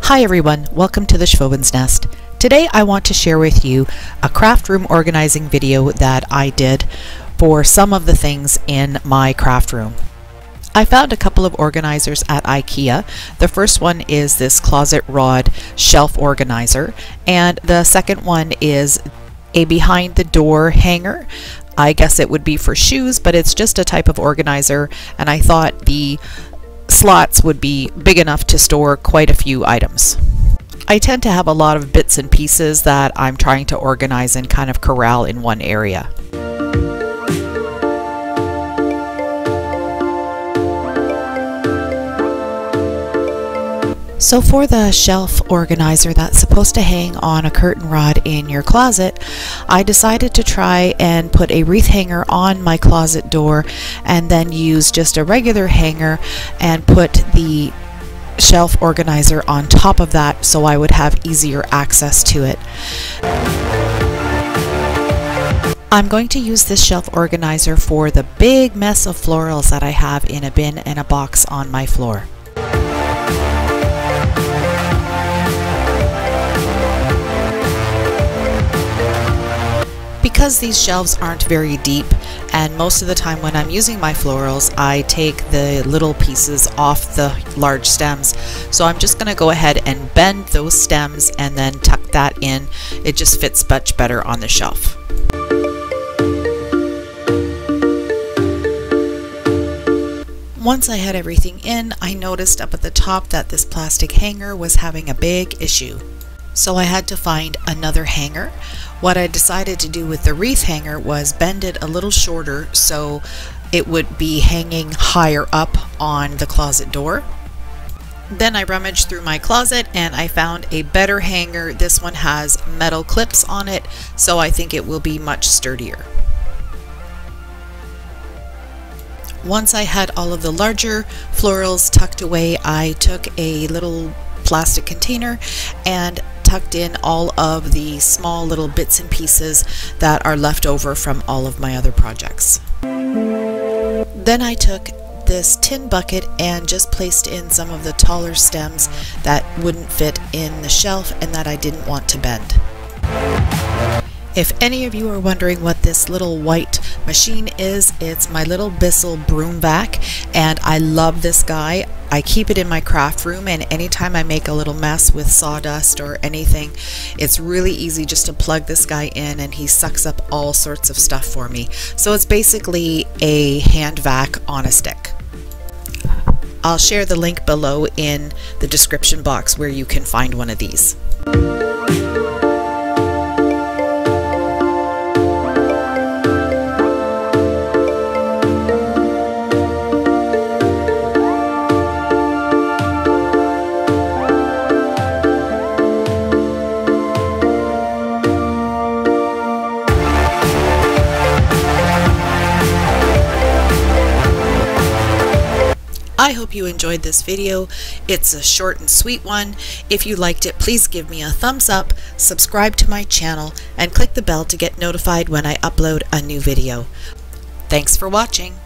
Hi everyone, welcome to the Schwobin's Nest. Today I want to share with you a craft room organizing video that I did for some of the things in my craft room. I found a couple of organizers at Ikea. The first one is this closet rod shelf organizer, and the second one is a behind the door hanger. I guess it would be for shoes, but it's just a type of organizer, and I thought the slots would be big enough to store quite a few items. I tend to have a lot of bits and pieces that I'm trying to organize and kind of corral in one area. So for the shelf organizer that's supposed to hang on a curtain rod in your closet, I decided to try and put a wreath hanger on my closet door and then use just a regular hanger and put the shelf organizer on top of that so I would have easier access to it. I'm going to use this shelf organizer for the big mess of florals that I have in a bin and a box on my floor. Because these shelves aren't very deep, and most of the time when I'm using my florals, I take the little pieces off the large stems. So I'm just going to go ahead and bend those stems and then tuck that in. It just fits much better on the shelf. Once I had everything in, I noticed up at the top that this plastic hanger was having a big issue. So I had to find another hanger. What I decided to do with the wreath hanger was bend it a little shorter so it would be hanging higher up on the closet door. Then I rummaged through my closet and I found a better hanger. This one has metal clips on it, so I think it will be much sturdier. Once I had all of the larger florals tucked away, I took a little plastic container and tucked in all of the small little bits and pieces that are left over from all of my other projects. Then I took this tin bucket and just placed in some of the taller stems that wouldn't fit in the shelf and that I didn't want to bend. If any of you are wondering what this little white machine is, it's my little Bissell broom vac, and I love this guy. I keep it in my craft room, and anytime I make a little mess with sawdust or anything, it's really easy just to plug this guy in and he sucks up all sorts of stuff for me. So it's basically a hand vac on a stick. I'll share the link below in the description box where you can find one of these. I hope you enjoyed this video. It's a short and sweet one. If you liked it, please give me a thumbs up, subscribe to my channel, and click the bell to get notified when I upload a new video. Thanks for watching.